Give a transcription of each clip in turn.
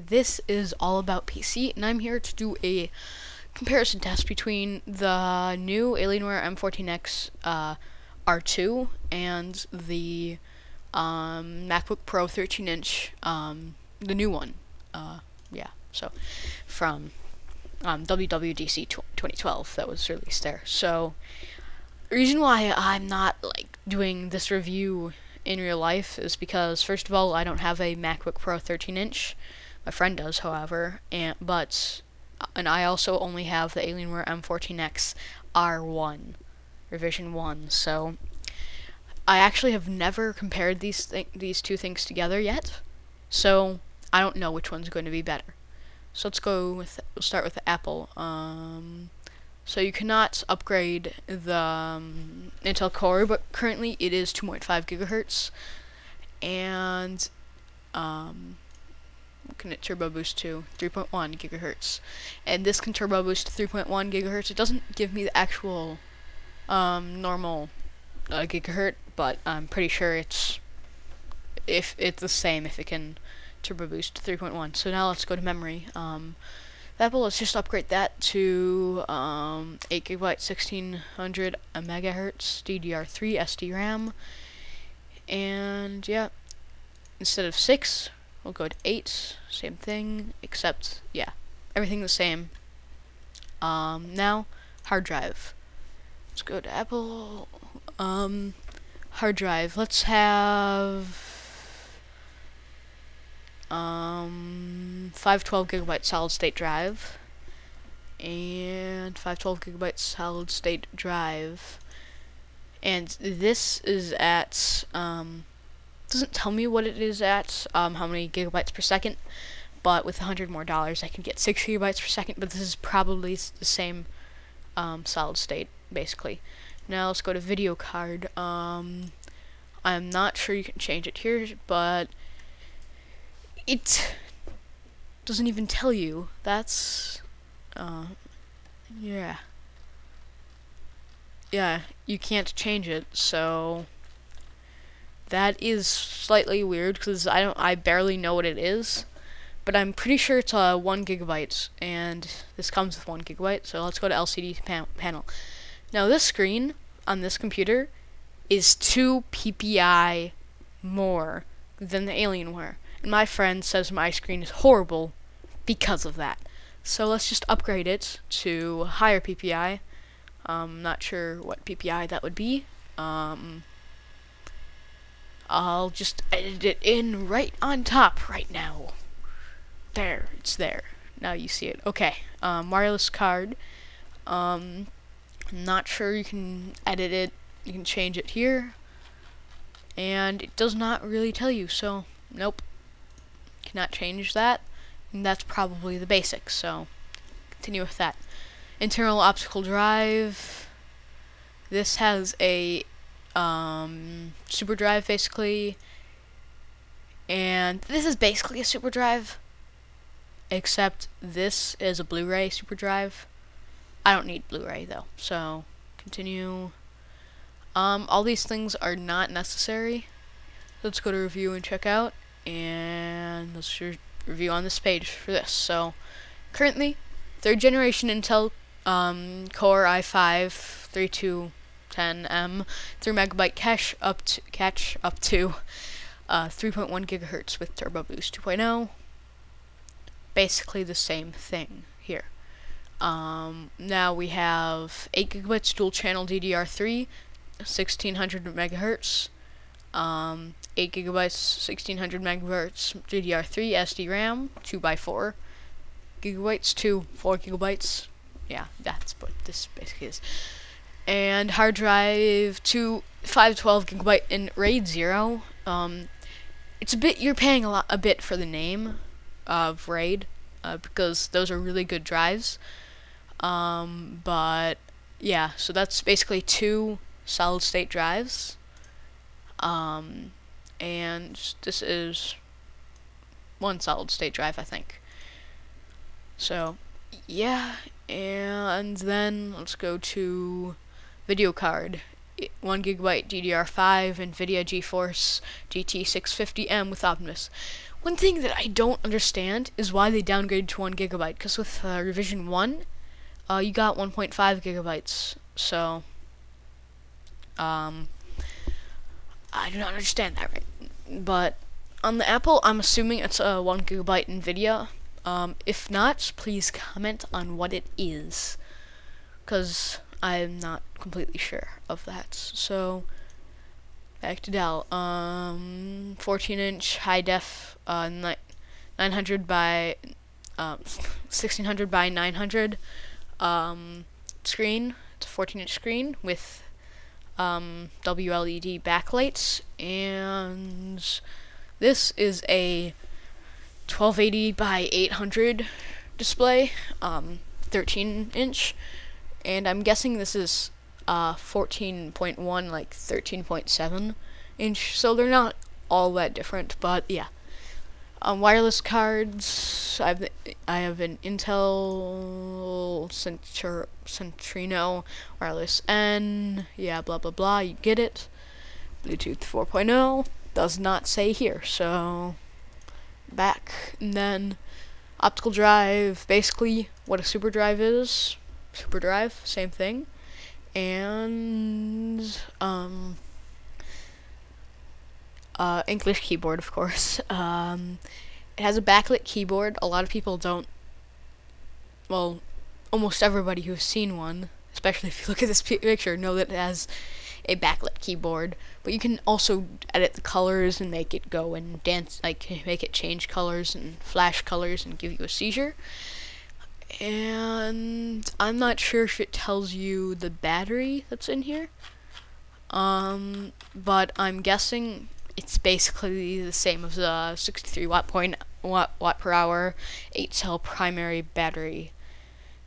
this is all about PC, and I'm here to do a comparison test between the new Alienware M14x R2 and the MacBook Pro 13-inch, the new one. Yeah, so from WWDC 2012 that was released there. So the reason why I'm not like doing this review in real life is because, first of all, I don't have a MacBook Pro 13-inch. My friend does, however, and I also only have the Alienware M14x R1 revision 1. So I actually have never compared these two things together yet. So I don't know which one's going to be better. So we'll start with the Apple. So you cannot upgrade the Intel Core, but currently it is 2.5 gigahertz, and can it turbo boost to 3.1 gigahertz, and this can turbo boost to 3.1 gigahertz. It doesn't give me the actual normal gigahertz, but I'm pretty sure it's the same if it can turbo boost to 3.1. So now let's go to memory. Apple, let's just upgrade that to 8GB 1600 megahertz DDR3 SD RAM, and yeah, instead of 6 we'll go to 8. Same thing, except yeah, everything the same. Now hard drive. Let's go to Apple. Hard drive. Let's have 512 gigabyte solid state drive and 512 gigabyte solid state drive, and this is at doesn't tell me what it is at, how many gigabytes per second, but with $100 more I can get 6 gigabytes per second, but this is probably the same solid state basically. Now let's go to video card. I'm not sure you can change it here, but it doesn't even tell you. That's yeah, you can't change it, so that is slightly weird because I barely know what it is, but I'm pretty sure it's 1 gigabyte, and this comes with 1 gigabyte. So let's go to LCD panel. Now this screen on this computer is 2 ppi more than the Alienware. And my friend says my screen is horrible because of that. So let's just upgrade it to higher PPI. Not sure what PPI that would be. I'll just edit it in right on top right now. There, it's there. Now you see it. Okay, wireless card. Not sure you can edit it. You can change it here. And it does not really tell you, so nope. Cannot change that, and that's probably the basics, so continue with that. Internal optical drive. This has a super drive basically, and this is basically a super drive, except this is a Blu-ray super drive. I don't need Blu-ray though, so continue. All these things are not necessary. Let's go to review and check out, and let's review on this page for this. So currently 3rd generation Intel Core i5 3210M 3 megabyte cache up to 3.1 gigahertz with turbo boost 2.0. Basically the same thing here. Now we have 8 gigabytes dual channel DDR3 1600 megahertz, 8 gigabytes 1600 megahertz DDR3 SD RAM 2x4 gigabytes to 4 gigabytes. Yeah, that's what this basically is. And hard drive to 512 gigabyte in RAID 0. It's a bit, you're paying a bit for the name of RAID, because those are really good drives. But yeah, so that's basically 2 solid state drives. And this is 1 solid state drive, I think. So yeah, and then let's go to video card. 1 gigabyte DDR5 NVIDIA GeForce GT 650M with Optimus. One thing that I don't understand is why they downgraded to 1 gigabyte, because with revision 1, you got 1.5 gigabytes, so, I do not understand that, right? But on the Apple, I'm assuming it's a 1 gigabyte NVIDIA. If not, please comment on what it is, because I'm not completely sure of that. So, back to Dell. 14-inch high def, 900 by 1600 by 900 screen. It's a 14-inch screen with WLED backlights, and this is a 1280 by 800 display, 13-inch, and I'm guessing this is 14.1, like 13.7 inch, so they're not all that different, but yeah. Wireless cards, I have an Intel Centrino Wireless N, yeah, blah blah blah, you get it. Bluetooth 4.0, does not say here, so back. And then optical drive, basically what a super drive is. Super drive, same thing. And English keyboard, of course. It has a backlit keyboard. A lot of people don't, well, almost everybody who's seen one, especially if you look at this picture, know that it has a backlit keyboard. But you can also edit the colors and make it go and dance, like make it change colors and flash colors and give you a seizure. And I'm not sure if it tells you the battery that's in here, but I'm guessing it's basically the same as the 63 watt per hour 8-cell primary battery.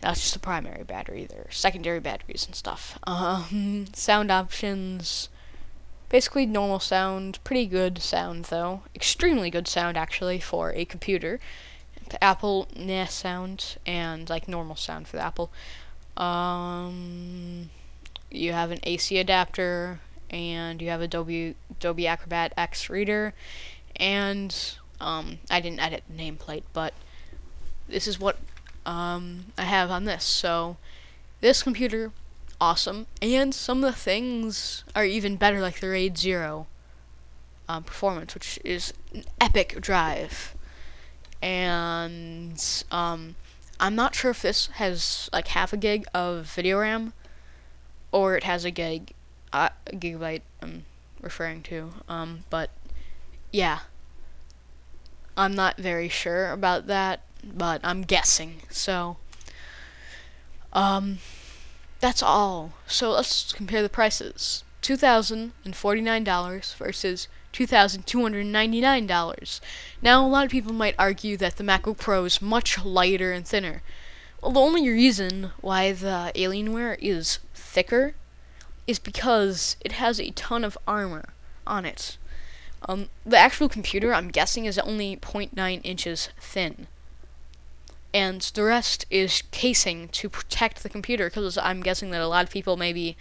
That's just the primary battery. There are secondary batteries and stuff. Sound options, basically normal sound, pretty good sound though, extremely good sound actually for a computer. The Apple, sound, and like normal sound for the Apple. You have an AC adapter, and you have Adobe Acrobat X reader, and I didn't edit the nameplate, but this is what I have on this. So this computer, awesome, and some of the things are even better, like the RAID 0 performance, which is an epic drive. And I'm not sure if this has like half a gig of video RAM, or it has a gigabyte I'm referring to, but yeah, I'm not very sure about that, but I'm guessing. So that's all. So let's compare the prices. $2,049 versus $2,299. Now, a lot of people might argue that the MacBook Pro is much lighter and thinner. Well, the only reason why the Alienware is thicker is because it has a ton of armor on it. The actual computer, I'm guessing, is only 0.9 inches thin. And the rest is casing to protect the computer, because I'm guessing that a lot of people maybe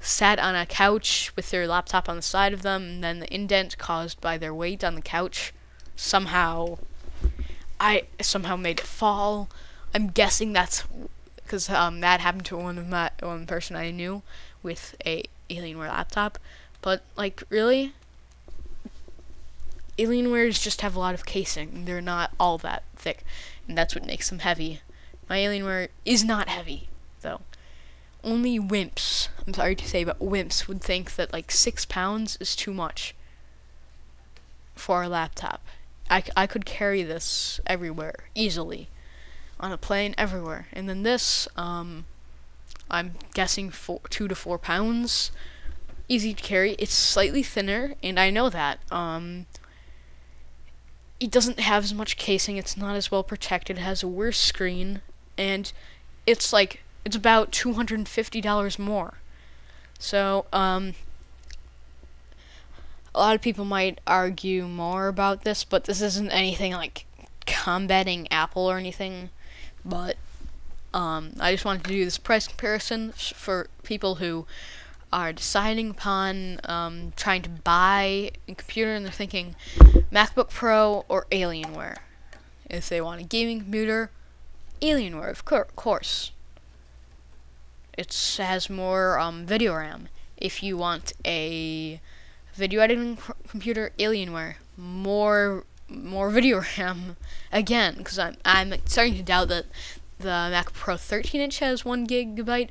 sat on a couch with their laptop on the side of them, and then the indent caused by their weight on the couch somehow made it fall. I'm guessing that's because that happened to one person I knew with a Alienware laptop. But like, really, Alienwares just have a lot of casing. They're not all that thick, and that's what makes them heavy. My Alienware is not heavy, though. Only wimps, I'm sorry to say, but wimps would think that like 6 pounds is too much for a laptop. I could carry this everywhere, easily. On a plane, everywhere. And then this, I'm guessing 2 to 4 pounds. Easy to carry. It's slightly thinner, and I know that. It doesn't have as much casing, it's not as well protected, it has a worse screen, and it's about $250 more. So, a lot of people might argue more about this, but this isn't anything like combating Apple or anything. But I just wanted to do this price comparison for people who are deciding upon trying to buy a computer, and they're thinking MacBook Pro or Alienware. If they want a gaming computer, Alienware, of course. It has more video RAM. If you want a video editing computer, Alienware, more video RAM again, because I'm starting to doubt that the Mac Pro 13-inch has 1 gigabyte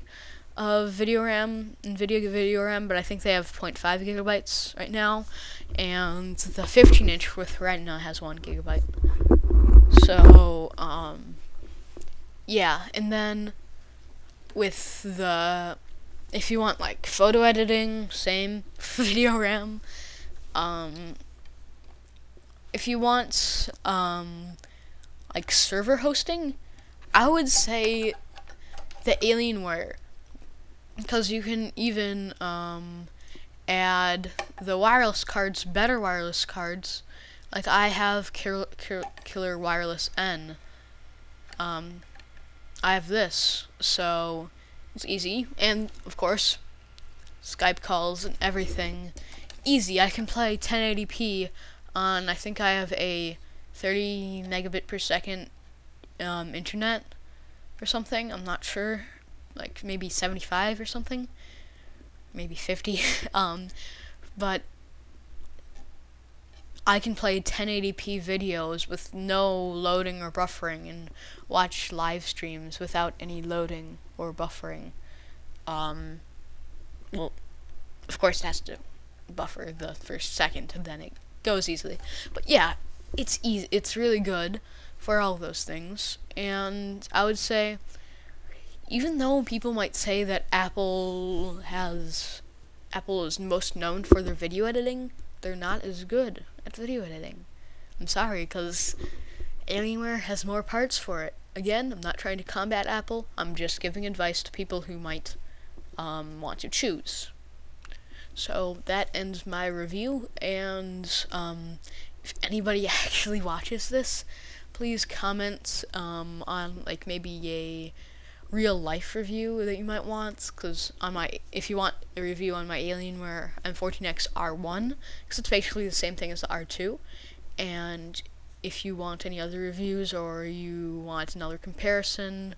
of video RAM, NVIDIA video RAM, but I think they have 0.5 gigabytes right now, and the 15-inch with Retina has 1 gigabyte. So yeah, and then with the, if you want like photo editing, same video RAM. If you want like server hosting, I would say the Alienware, because you can even add the wireless cards, better wireless cards. Like I have Killer Wireless N. I have this, so it's easy, and of course Skype calls and everything easy. I can play 1080p on, I think I have a 30 megabit per second internet or something. I'm not sure, like maybe 75 or something, maybe 50. But I can play 1080p videos with no loading or buffering, and watch live streams without any loading or buffering. Well, of course it has to buffer the first second, and then it goes easily. But yeah, it's easy. It's really good for all those things. And I would say, even though people might say that Apple is most known for their video editing, they're not as good at video editing. I'm sorry, because Alienware has more parts for it. Again, I'm not trying to combat Apple. I'm just giving advice to people who might want to choose. So that ends my review, and if anybody actually watches this, please comment on like maybe a real life review that you might want, because if you want a review on my Alienware M14x R1, because it's basically the same thing as the R2, and if you want any other reviews, or you want another comparison,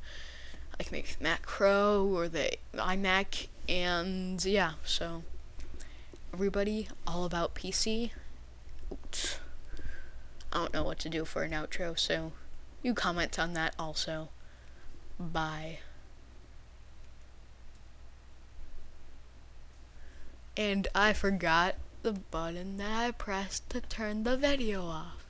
like maybe Mac Pro or the iMac, and yeah, so everybody, all about PC. Oops. I don't know what to do for an outro, so you comment on that also. Bye. And I forgot the button that I pressed to turn the video off.